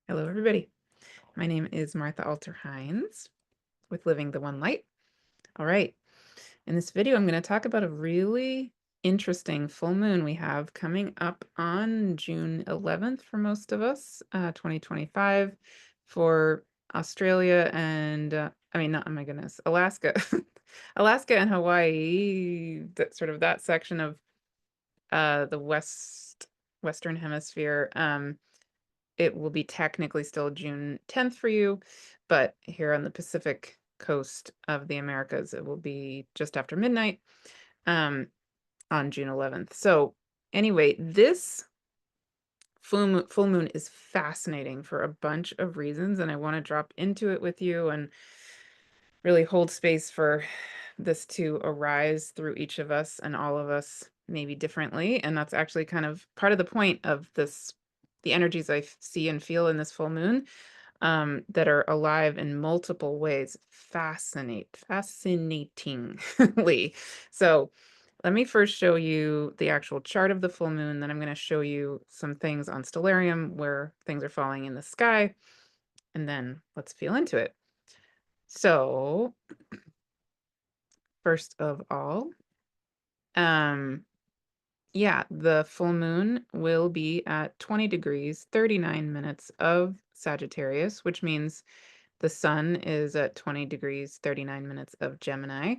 Hello, everybody. My name is Martha Alter Hines with Living the One Light. All right. In this video, I'm going to talk about a really interesting full moon we have coming up on June 11th for most of us, 2025 for Australia and, not, oh my goodness, Alaska. Alaska and Hawaii, that sort of that section of the Western Hemisphere. It will be technically still June 10th for you, but here on the Pacific coast of the Americas, it will be just after midnight on June 11th. So anyway, this full moon is fascinating for a bunch of reasons, and I want to drop into it with you and really hold space for this to arise through each of us and all of us maybe differently. And that's actually kind of part of the point of this, the energies I see and feel in this full moon, that are alive in multiple ways. Fascinatingly. So let me first show you the actual chart of the full moon. Then I'm going to show you some things on Stellarium where things are falling in the sky. And then let's feel into it. So first of all, yeah, the full moon will be at 20 degrees, 39 minutes of Sagittarius, which means the sun is at 20 degrees, 39 minutes of Gemini.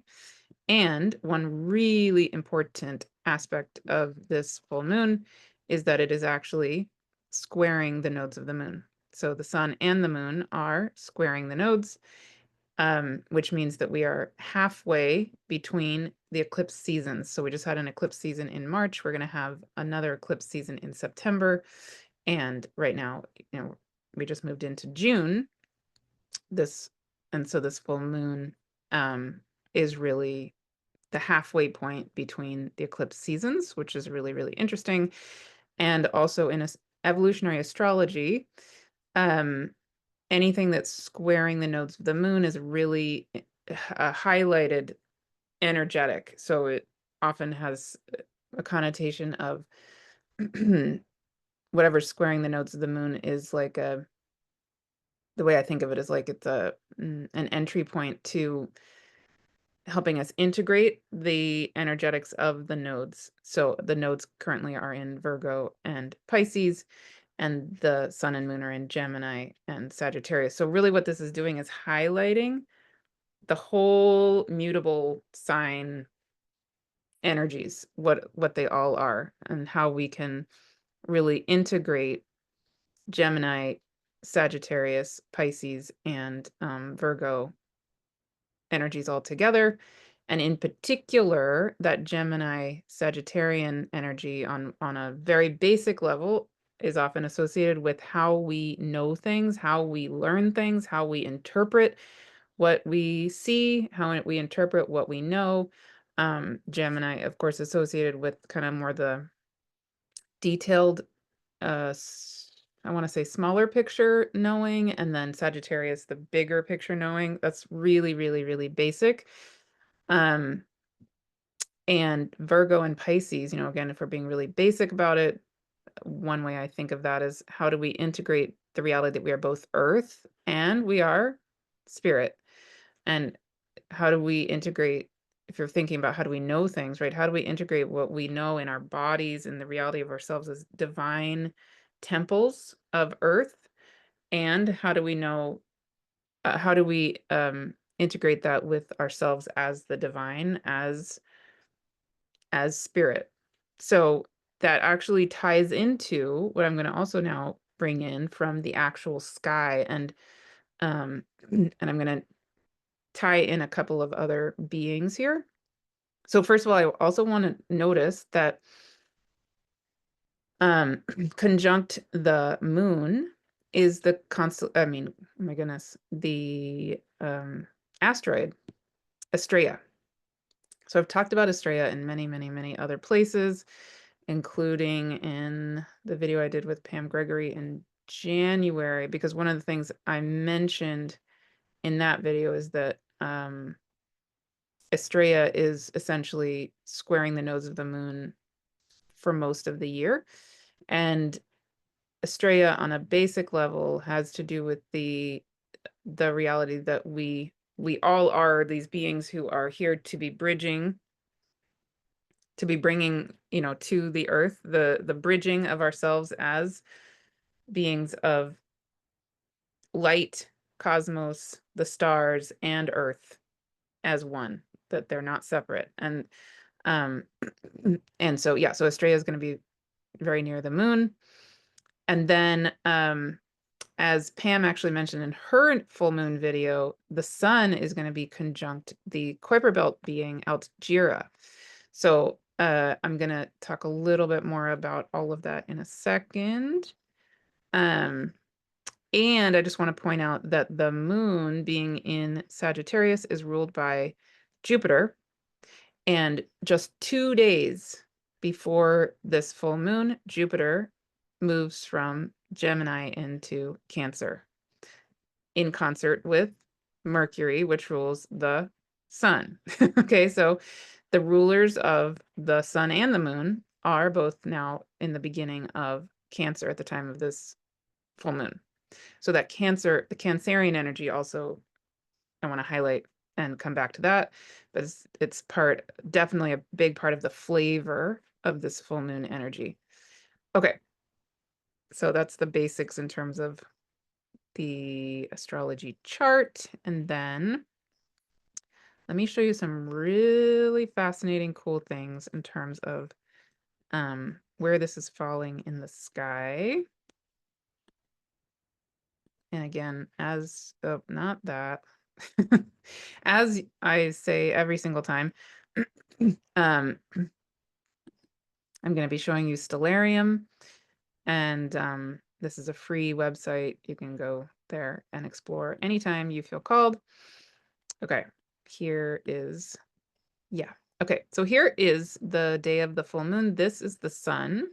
And one really important aspect of this full moon is that it is actually squaring the nodes of the moon. So the sun and the moon are squaring the nodes, which means that we are halfway between the eclipse seasons. So we just had an eclipse season in March. We're going to have another eclipse season in September. And right now, we just moved into June. So this full moon is really the halfway point between the eclipse seasons, which is really, really interesting. And also in evolutionary astrology, anything that's squaring the nodes of the moon is really highlighted energetic. So it often has a connotation of whatever's squaring the nodes of the moon is like the way I think of it is like it's an entry point to helping us integrate the energetics of the nodes. So the nodes currently are in Virgo and Pisces, and the sun and moon are in Gemini and Sagittarius. So really what this is doing is highlighting the whole mutable sign energies, what they all are, and how we can really integrate Gemini, Sagittarius, Pisces, and Virgo energies all together. And in particular, that Gemini Sagittarian energy on a very basic level is often associated with how we know things, how we learn things, how we interpret what we see, how we interpret what we know. Gemini, of course, associated with kind of more the detailed, I want to say smaller picture knowing, and then Sagittarius, the bigger picture knowing. That's really, really, really basic. Um, and Virgo and Pisces, again, if we're being really basic about it, one way I think of that is how do we integrate the reality that we are both earth and we are spirit? And how do we integrate, if you're thinking about how do we know things, right? How do we integrate what we know in our bodies and the reality of ourselves as divine temples of earth? And how do we know, how do we integrate that with ourselves as the divine, as spirit? So that actually ties into what I'm going to also now bring in from the actual sky, and I'm going to tie in a couple of other beings here. So first of all, I also want to notice that conjunct the moon is the oh my goodness, the asteroid Estrella. So I've talked about Estrella in many, many, many other places, including in the video I did with Pam Gregory in January, because one of the things I mentioned in that video is that Estrella is essentially squaring the nodes of the moon for most of the year. And Estrella on a basic level has to do with the reality that we all are these beings who are here to be bridging, to be bringing, you know, to the earth, the bridging of ourselves as beings of light, cosmos, the stars, and earth as one, that they're not separate. Um and so yeah, so Estrella is going to be very near the moon. And then as Pam actually mentioned in her full moon video, the sun is going to be conjunct the Kuiper belt being Altgira. So I'm going to talk a little bit more about all of that in a second. And I just want to point out that the moon being in Sagittarius is ruled by Jupiter. And just 2 days before this full moon, Jupiter moves from Gemini into Cancer in concert with Mercury, which rules the sun. Okay, so the rulers of the sun and the moon are both now in the beginning of Cancer at the time of this full moon. So that Cancer, the Cancerian energy also, I want to highlight and come back to that, but it's definitely a big part of the flavor of this full moon energy. Okay, so that's the basics in terms of the astrology chart. And then let me show you some really fascinating, cool things in terms of where this is falling in the sky. And again, as not that, as I say every single time, I'm going to be showing you Stellarium, and this is a free website. You can go there and explore anytime you feel called. Okay, here is, yeah. Okay, so here is the day of the full moon. This is the sun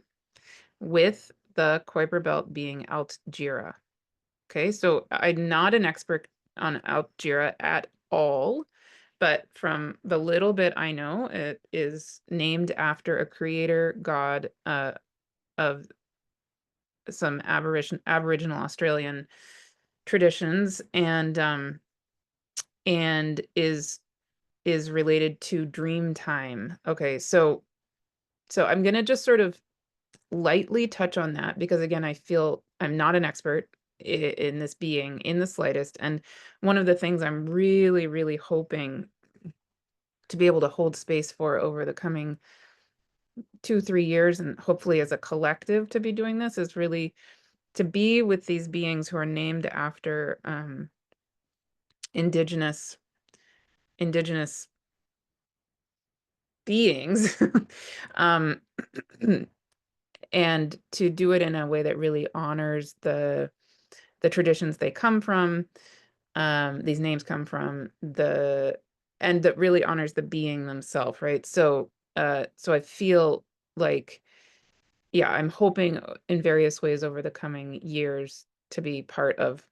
with the Kuiper belt being Altgira. Okay, so I'm not an expert on Altgira at all, but from the little bit I know, it is named after a creator god of some Aboriginal Australian traditions, and is related to dream time. Okay, so I'm gonna just sort of lightly touch on that because again, I feel I'm not an expert in this being in the slightest. And one of the things I'm really, really hoping to be able to hold space for over the coming 2-3 years, and hopefully as a collective to be doing this, is really to be with these beings who are named after indigenous beings, um, and to do it in a way that really honors the traditions they come from, these names come from, and that really honors the being themselves, right? So so I feel like, yeah, I'm hoping in various ways over the coming years to be part of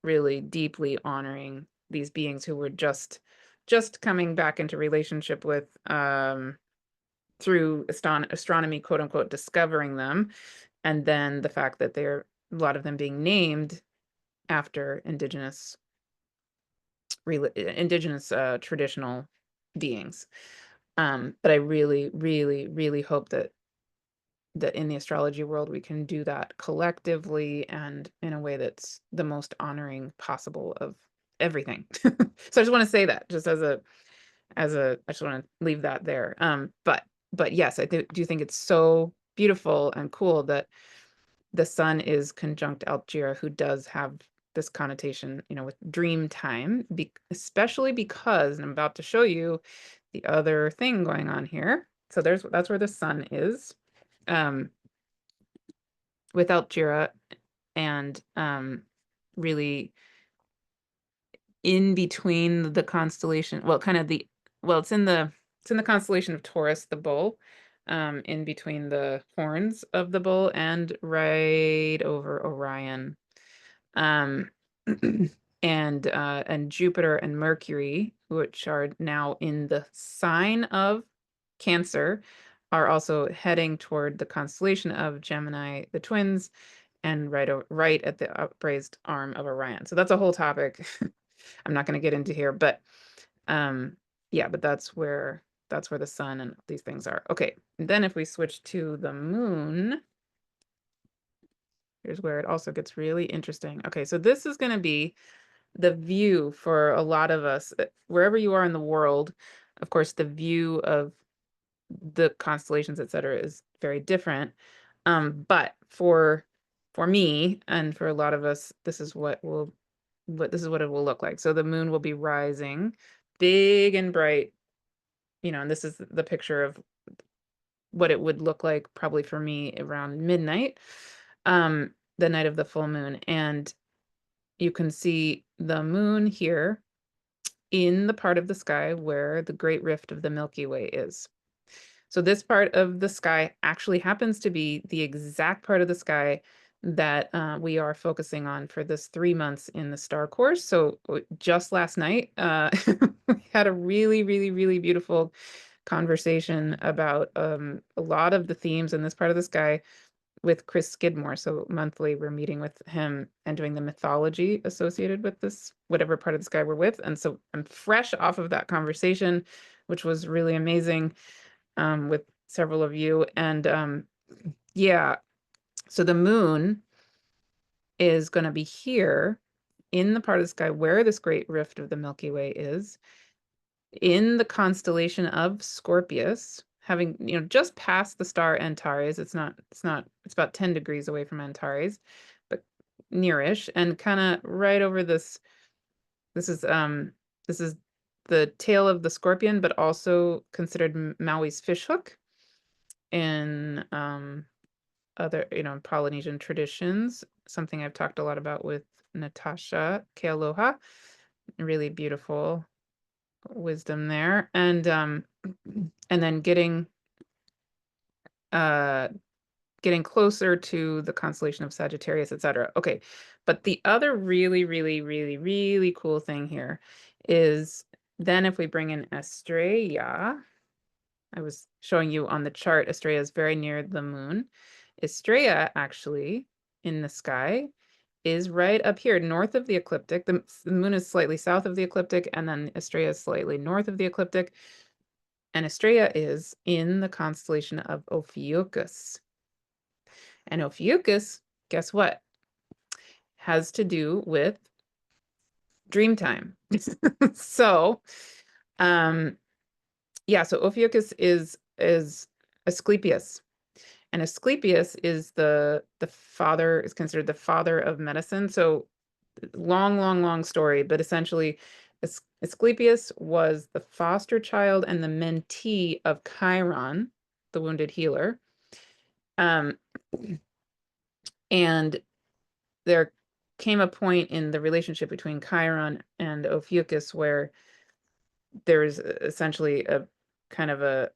really deeply honoring these beings who were just coming back into relationship with, through astronomy, quote unquote, discovering them, and then the fact that they're, a lot of them being named after indigenous traditional beings. But I really, really, really hope that in the astrology world we can do that collectively and in a way that's the most honoring possible of everything. So I just want to say that, just I just want to leave that there. But yes, I do think it's so beautiful and cool that the sun is conjunct Altgira, who does have this connotation, you know, with dream time, especially because, and I'm about to show you the other thing going on here. So that's where the sun is, with Altgira, and really in between the constellation, well, kind of it's in the constellation of Taurus, the bull, in between the horns of the bull and right over Orion. Um, and Jupiter and Mercury, which are now in the sign of Cancer, are also heading toward the constellation of Gemini, the twins, and right at the upraised arm of Orion. So that's a whole topic I'm not going to get into here, but yeah, but that's where the sun and these things are. Okay, and then if we switch to the moon, here's where it also gets really interesting. Okay, so this is going to be the view for a lot of us, wherever you are in the world. Of course, the view of the constellations, etc., is very different. But for me and for a lot of us, this is what it will look like. So the moon will be rising big and bright, and this is the picture of what it would look like probably for me around midnight, the night of the full moon. And you can see the moon here in the part of the sky where the great rift of the Milky Way is. So this part of the sky actually happens to be the exact part of the sky that we are focusing on for this 3 months in the star course. So just last night, we had a really, really, really beautiful conversation about a lot of the themes in this part of the sky with Chris Skidmore. So monthly, we're meeting with him and doing the mythology associated with this, whatever part of the sky we're with. And so I'm fresh off of that conversation, which was really amazing, with several of you. And yeah, so the moon is going to be here in the part of the sky where this great rift of the Milky Way is, in the constellation of Scorpius, having, just past the star Antares. It's about 10 degrees away from Antares, but nearish, and kind of right over this. This is the tail of the scorpion, but also considered Maui's fishhook in other, Polynesian traditions, something I've talked a lot about with Natasha Kealoha. Really beautiful wisdom there. And then getting closer to the constellation of Sagittarius, etc. Okay, but the other really, really, really, really cool thing here is then if we bring in Estrella, I was showing you on the chart, Estrella is very near the moon. Estrella actually in the sky is right up here north of the ecliptic. The moon is slightly south of the ecliptic, and then Estrella is slightly north of the ecliptic. And Estrella is in the constellation of Ophiuchus. And Ophiuchus, guess what? Has to do with dream time. So, yeah, so Ophiuchus is Asclepius. And Asclepius is the father, is considered the father of medicine. So long, long, long story, but essentially Asclepius was the foster child and the mentee of Chiron, the wounded healer. And there came a point in the relationship between Chiron and Ophiuchus where there's essentially a kind of a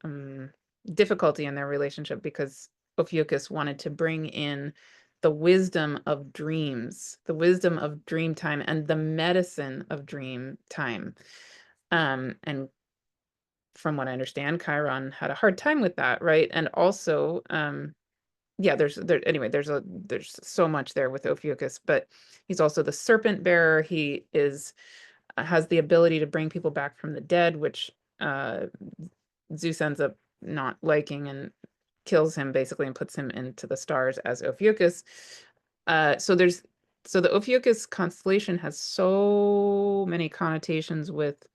difficulty in their relationship because Ophiuchus wanted to bring in the wisdom of dreams, the wisdom of dream time, and the medicine of dream time. And from what I understand, Chiron had a hard time with that, right? And also, yeah, there's so much there with Ophiuchus, but he's also the serpent bearer. He has the ability to bring people back from the dead, which Zeus ends up not liking and kills him basically and puts him into the stars as Ophiuchus. So the Ophiuchus constellation has so many connotations with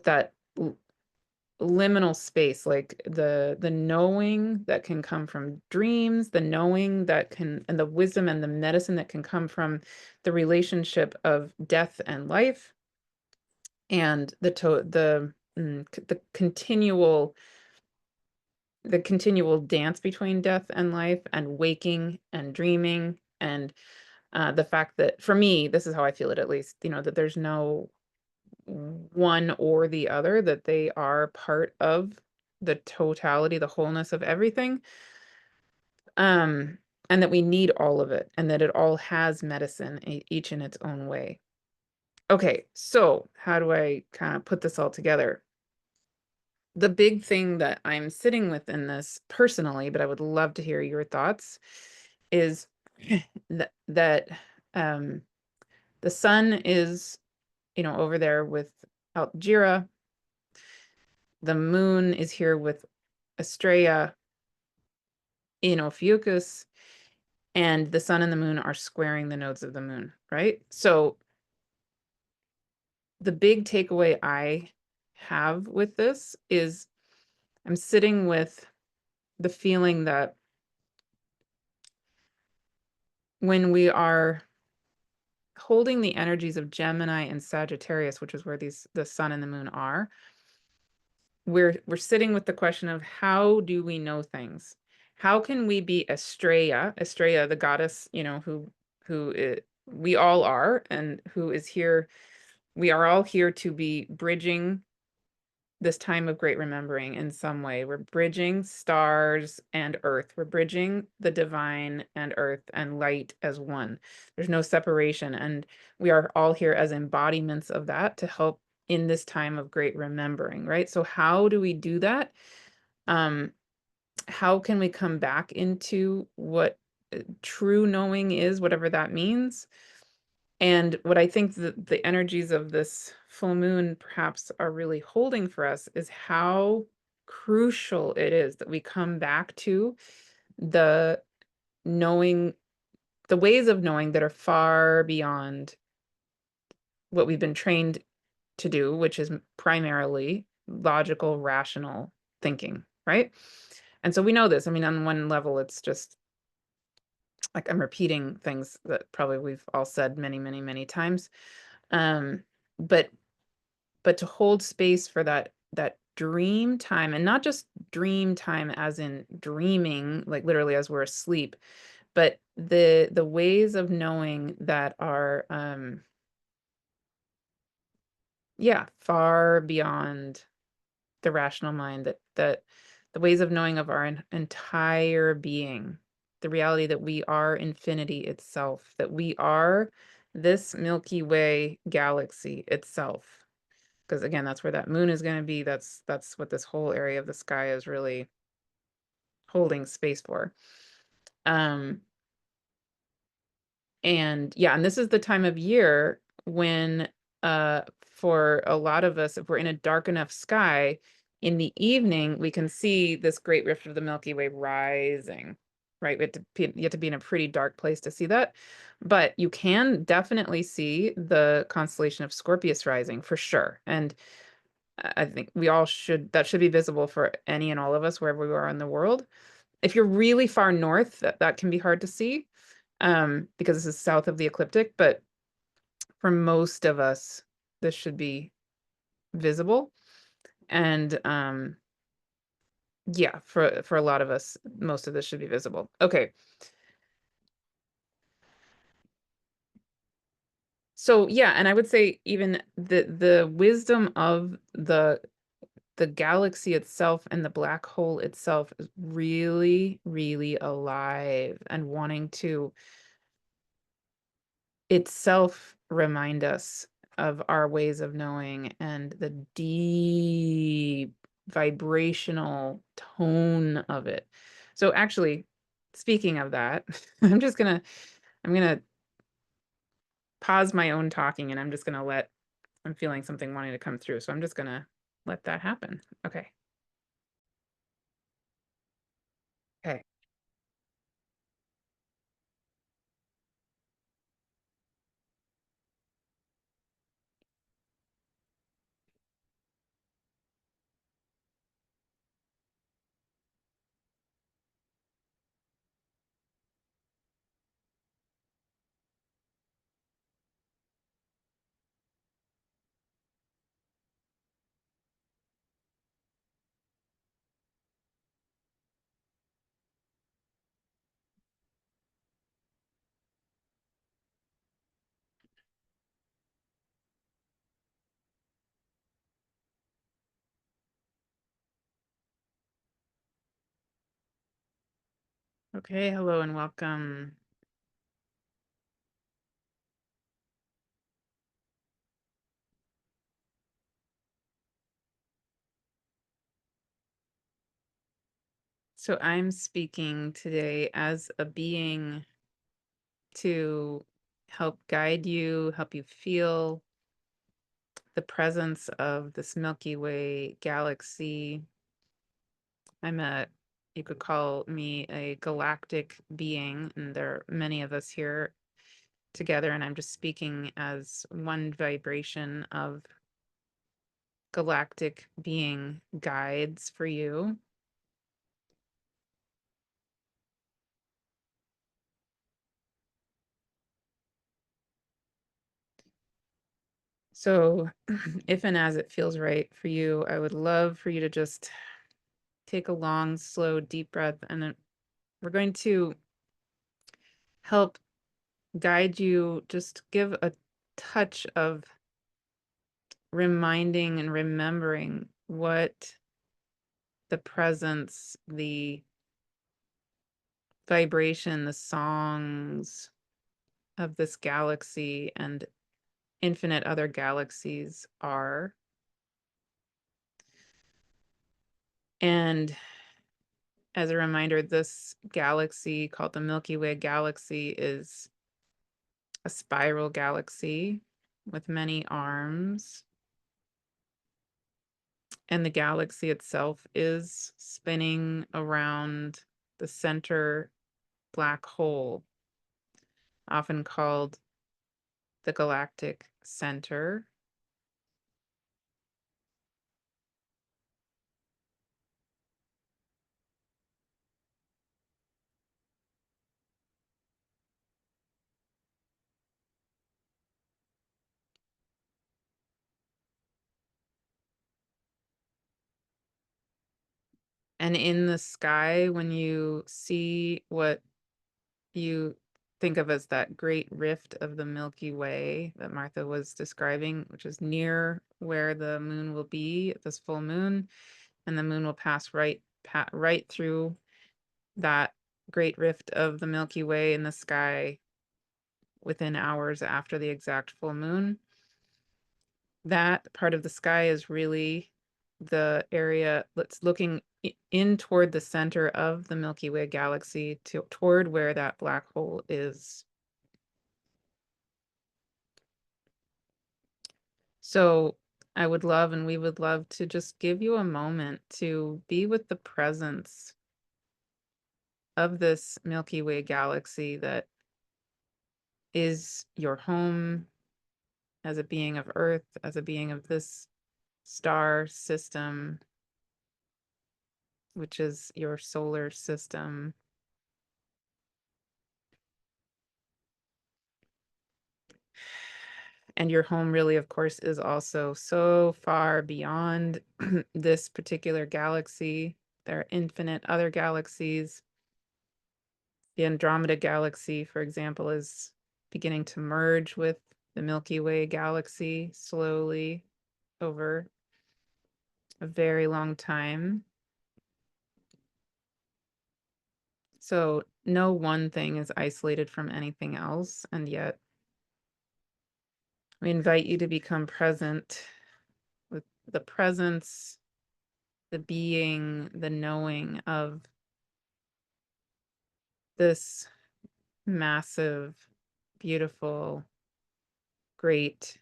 that liminal space, like the knowing that can come from dreams, the knowing that can, and the wisdom and the medicine that can come from the relationship of death and life, and the continual dance between death and life, and waking and dreaming, and the fact that, for me, this is how I feel it, at least, that there's no one or the other, that they are part of the totality, the wholeness of everything, and that we need all of it, and that it all has medicine, each in its own way. Okay, so how do I kind of put this all together? The big thing that I'm sitting with in this personally, but I would love to hear your thoughts, is that um, the sun is, over there with Algira. The moon is here with Estrella in Ophiuchus, and the sun and the moon are squaring the nodes of the moon, right? So the big takeaway I have with this is I'm sitting with the feeling that when we are holding the energies of Gemini and Sagittarius, which is where the sun and the moon are, we're sitting with the question of how do we know things? How can we be Estrella, the goddess, we all are, and who is here? We are all here to be bridging this time of great remembering in some way. We're bridging stars and earth. We're bridging the divine and earth and light as one. There's no separation. And we are all here as embodiments of that to help in this time of great remembering, right? So how do we do that? How can we come back into what true knowing is, whatever that means? And what I think the energies of this full moon perhaps are really holding for us is how crucial it is that we come back to the knowing, the ways of knowing that are far beyond what we've been trained to do, which is primarily logical, rational thinking, right? And so we know this. I mean, on one level, it's just like I'm repeating things that probably we've all said many, many, many times. Um, but to hold space for that dream time, and not just dream time as in dreaming, like literally as we're asleep, but the ways of knowing that are yeah, far beyond the rational mind, that the ways of knowing of our entire being, the reality that we are infinity itself, that we are this Milky Way galaxy itself. Because again, that's where that moon is going to be. That's what this whole area of the sky is really holding space for. Um, and yeah, and this is the time of year when for a lot of us, if we're in a dark enough sky, in the evening, we can see this great rift of the Milky Way rising, right? You have to be in a pretty dark place to see that. But you can definitely see the constellation of Scorpius rising for sure. And I think that should be visible for any and all of us wherever we are in the world. If you're really far north, that can be hard to see because this is south of the ecliptic, but for most of us, this should be visible. And yeah, for a lot of us, most of this should be visible. Okay. So yeah, and I would say even the wisdom of the galaxy itself and the black hole itself is really, really alive and wanting to itself remind us of our ways of knowing and the deep vibrational tone of it. So actually, speaking of that, I'm gonna pause my own talking and I'm just gonna I'm feeling something wanting to come through. So I'm just gonna let that happen. Okay. Okay. Okay, hello and welcome. So I'm speaking today as a being to help guide you, help you feel the presence of this Milky Way galaxy. You could call me a galactic being, and there are many of us here together, and I'm just speaking as one vibration of galactic being guides for you. So, if and as it feels right for you, I would love for you to just take a long, slow, deep breath, and then we're going to help guide you. Just give a touch of reminding and remembering what the presence, the vibration, the songs of this galaxy and infinite other galaxies are. And as a reminder, this galaxy called the Milky Way galaxy is a spiral galaxy with many arms. And the galaxy itself is spinning around the center black hole, often called the galactic center. And in the sky, when you see what you think of as that great rift of the Milky Way that Martha was describing, which is near where the moon will be at this full moon, and the moon will pass right through that great rift of the Milky Way in the sky within hours after the exact full moon. That part of the sky is really the area that's looking in toward the center of the Milky Way galaxy, toward where that black hole is. So I would love, and we would love to just give you a moment to be with the presence of this Milky Way galaxy that is your home as a being of Earth, as a being of this star system, which is your solar system. And your home really, of course, is also so far beyond this particular galaxy. There are infinite other galaxies. The Andromeda galaxy, for example, is beginning to merge with the Milky Way galaxy slowly over a very long time. So no one thing is isolated from anything else, and yet we invite you to become present with the presence, the being, the knowing of this massive, beautiful, great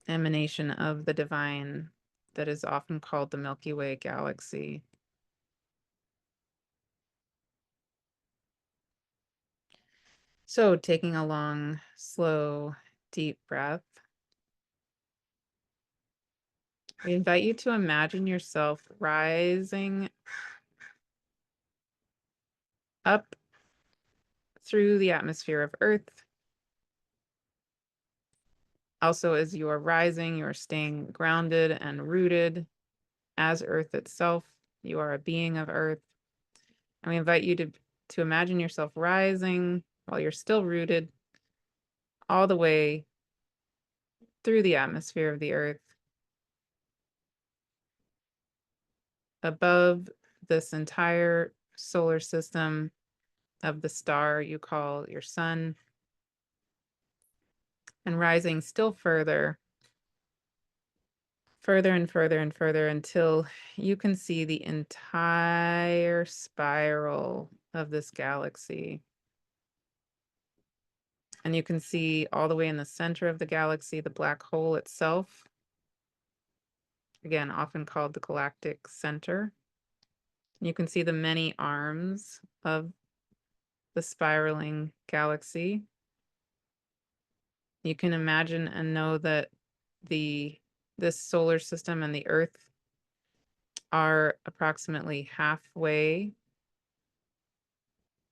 emanation of the divine that is often called the Milky Way galaxy. So, taking a long, slow, deep breath, we invite you to imagine yourself rising up through the atmosphere of Earth. Also, as you are rising, you are staying grounded and rooted as Earth itself. You are a being of Earth. And we invite you to imagine yourself rising while you're still rooted all the way through the atmosphere of the Earth, above this entire solar system of the star you call your sun, and rising still further, further and further and further until you can see the entire spiral of this galaxy. And you can see all the way in the center of the galaxy, the black hole itself, again, often called the galactic center. You can see the many arms of the spiraling galaxy. You can imagine and know that this solar system and the Earth are approximately halfway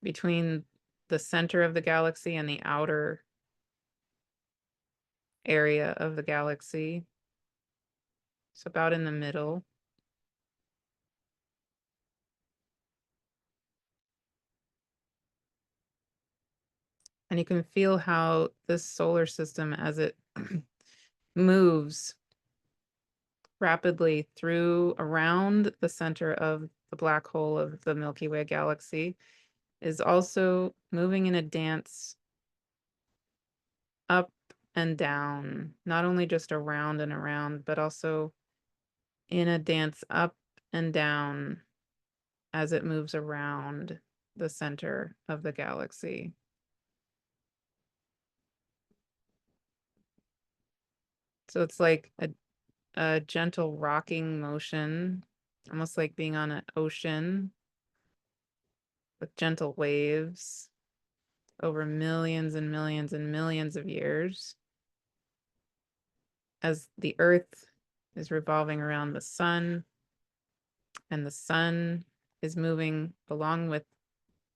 between the center of the galaxy and the outer area of the galaxy. So about in the middle. And you can feel how this solar system, as it moves rapidly through around the center of the black hole of the Milky Way galaxy, is also moving in a dance up and down, not only just around and around, but also in a dance up and down as it moves around the center of the galaxy. So it's like a gentle rocking motion, almost like being on an ocean with gentle waves over millions and millions and millions of years, as the Earth is revolving around the sun, and the sun is moving along with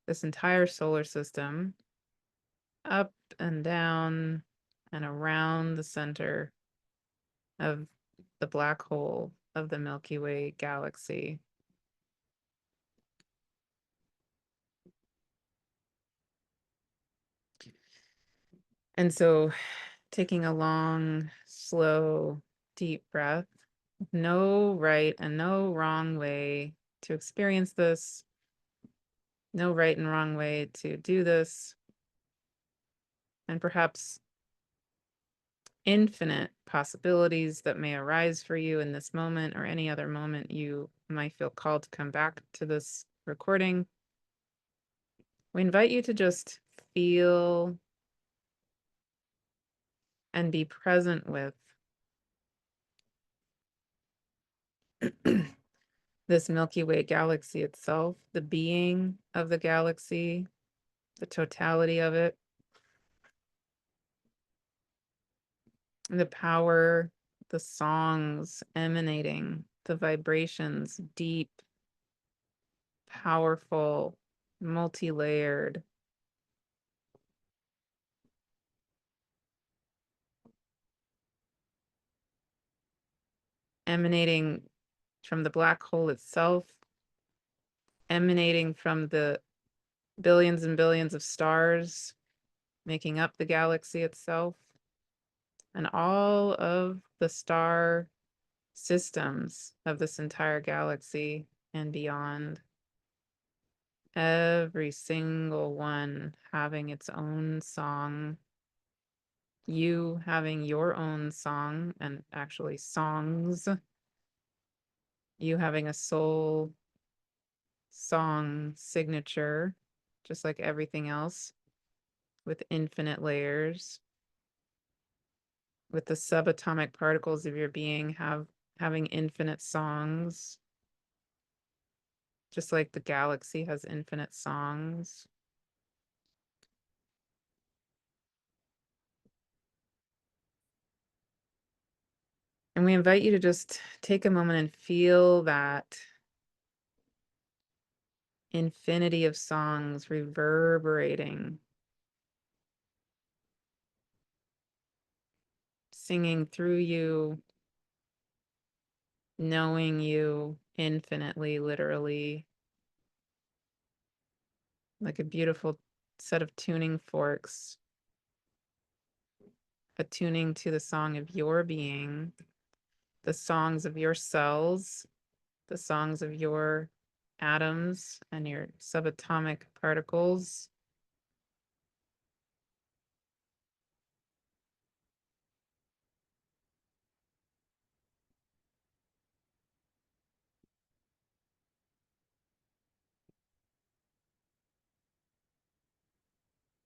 this entire solar system up and down and around the center of the black hole of the Milky Way galaxy. And so taking a long, slow, deep breath, no right and no wrong way to experience this, no right and wrong way to do this, and perhaps infinite possibilities that may arise for you in this moment or any other moment you might feel called to come back to this recording. We invite you to just feel and be present with this Milky Way galaxy itself, the being of the galaxy, the totality of it, the power, the songs emanating, the vibrations, deep, powerful, multi-layered, emanating from the black hole itself, emanating from the billions and billions of stars making up the galaxy itself, and all of the star systems of this entire galaxy and beyond. Every single one having its own song, you having your own song, and actually songs, you having a soul song signature, just like everything else, with infinite layers, with the subatomic particles of your being having infinite songs, just like the galaxy has infinite songs. And we invite you to just take a moment and feel that infinity of songs reverberating, singing through you, knowing you infinitely, literally, like a beautiful set of tuning forks, attuning to the song of your being, the songs of your cells, the songs of your atoms and your subatomic particles.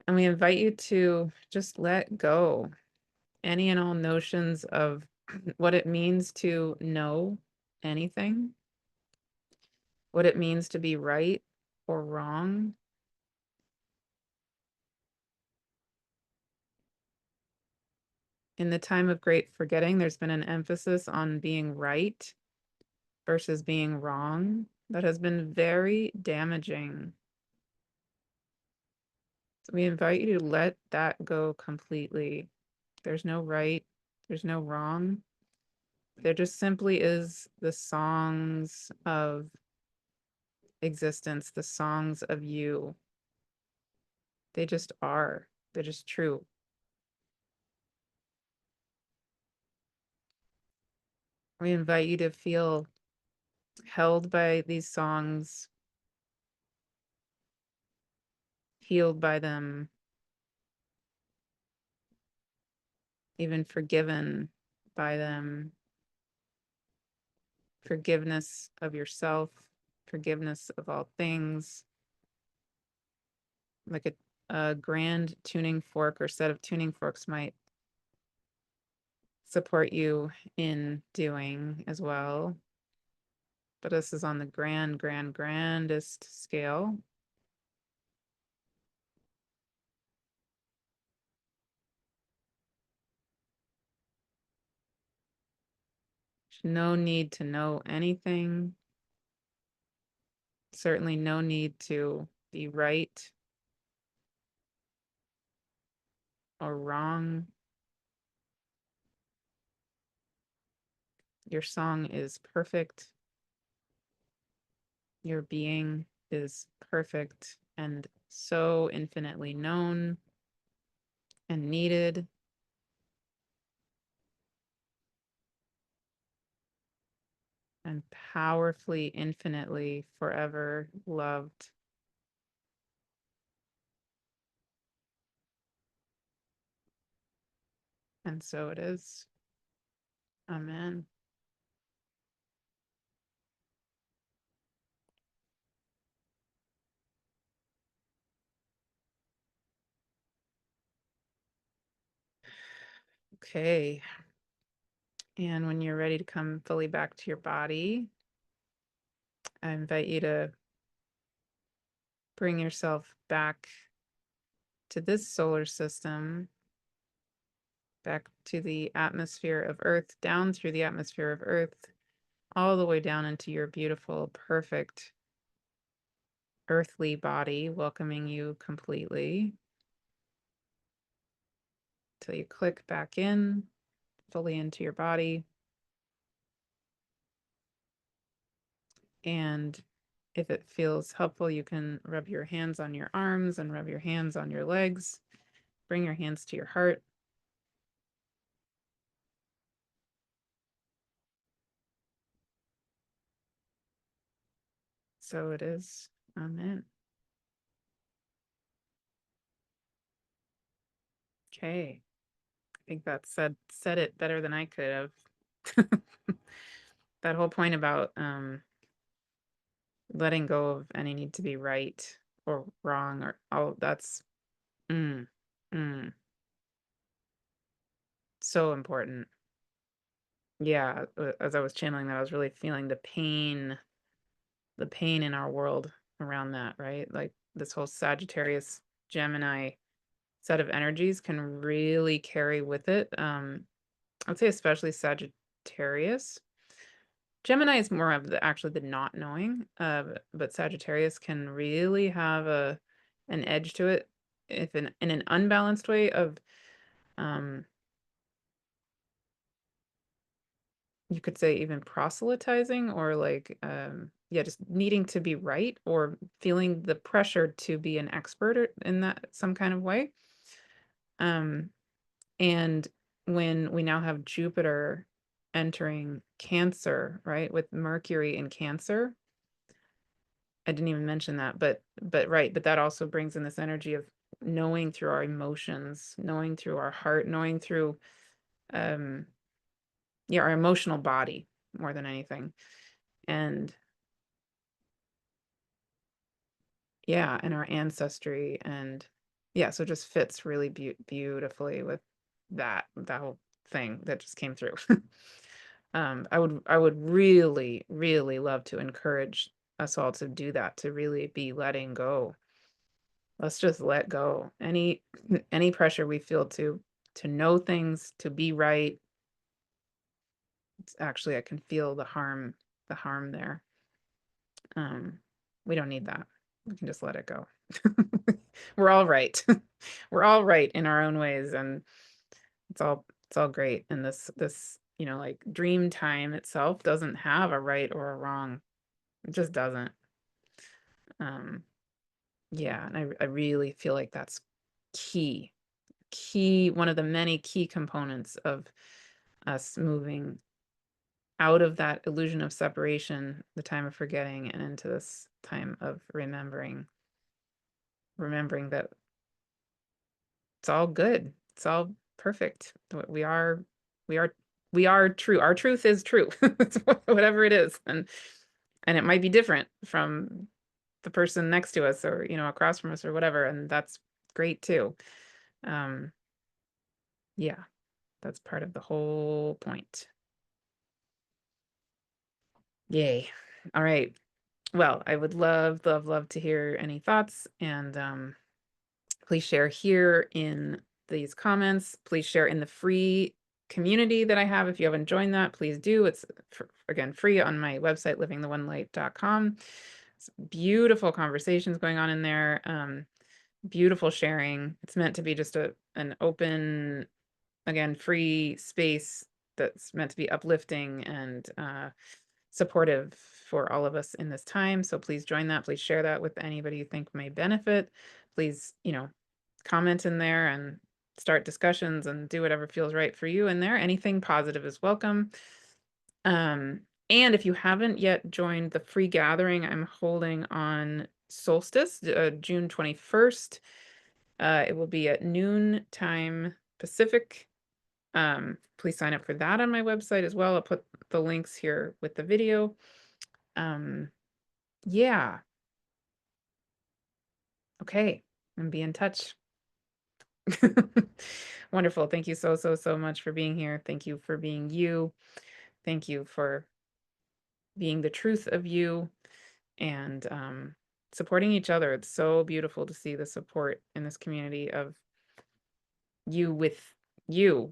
And we invite you to just let go any and all notions of what it means to know anything, what it means to be right or wrong. In the time of great forgetting, there's been an emphasis on being right versus being wrong that has been very damaging. So we invite you to let that go completely. There's no right, there's no wrong. There just simply is the songs of existence, the songs of you. They just are. They're just true. We invite you to feel held by these songs, healed by them, even forgiven by them. Forgiveness of yourself, forgiveness of all things, like a grand tuning fork or set of tuning forks might support you in doing as well. But this is on the grandest scale. There's no need to know anything. Certainly no need to be right or wrong. Your song is perfect. Your being is perfect and so infinitely known and needed. And powerfully, infinitely, forever loved. And so it is. Amen. Okay. And when you're ready to come fully back to your body, I invite you to bring yourself back to this solar system, back to the atmosphere of Earth, down through the atmosphere of Earth, all the way down into your beautiful, perfect earthly body, welcoming you completely till you click back in, fully into your body. And if it feels helpful, you can rub your hands on your arms and rub your hands on your legs. Bring your hands to your heart. So it is. Amen. Okay. I think that said it better than I could have. That whole point about letting go of any need to be right or wrong or all that's mm, mm, so important. Yeah, as I was channeling that, I was really feeling the pain in our world around that, right? Like this whole Sagittarius Gemini set of energies can really carry with it. I'd say especially Sagittarius. Gemini is more of the actually the not knowing, but Sagittarius can really have an edge to it if in an unbalanced way of um you could say even proselytizing or like yeah, just needing to be right or feeling the pressure to be an expert in that some kind of way. Um and when we now have Jupiter entering Cancer, right, with Mercury in Cancer, I didn't even mention that, but right, but that also brings in this energy of knowing through our emotions, knowing through our heart, knowing through um yeah, our emotional body more than anything. And yeah, and our ancestry and Yeah, so it just fits really beautifully with that whole thing that just came through. I would really, really love to encourage us all to do that, to really be letting go. Let's just let go. Any pressure we feel to know things, to be right. It's actually I can feel the harm there. Um, we don't need that. We can just let it go. We're all right. We're all right in our own ways, and it's all great. And this, like dream time itself doesn't have a right or a wrong. It just doesn't. Um, yeah, and I really feel like that's key. One of the many key components of us moving out of that illusion of separation, the time of forgetting, and into this time of remembering that it's all good. It's all perfect. We are, we are true. Our truth is true. It's whatever it is. And it might be different from the person next to us or, across from us or whatever. And that's great too. Um, yeah, that's part of the whole point. Yay. All right. Well, I would love, love, love to hear any thoughts, and please share here in these comments. Please share in the free community that I have. If you haven't joined that, please do. It's again free on my website, livingtheonelight.com. It's beautiful conversations going on in there. Beautiful sharing. It's meant to be just an open, again, free space that's meant to be uplifting and supportive for all of us in this time. So please join that. Please share that with anybody you think may benefit. Please, comment in there and start discussions and do whatever feels right for you in there. Anything positive is welcome. And if you haven't yet joined the free gathering I'm holding on solstice, June 21st, it will be at noon time Pacific. Please sign up for that on my website as well. I'll put the links here with the video. Yeah. Okay. And be in touch. Wonderful. Thank you so, so, so much for being here. Thank you for being you. Thank you for being the truth of you and supporting each other. It's so beautiful to see the support in this community of you with you.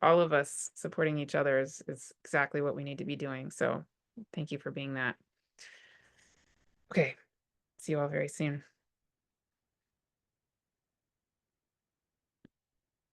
All of us supporting each other is exactly what we need to be doing. So thank you for being that. Okay. See you all very soon.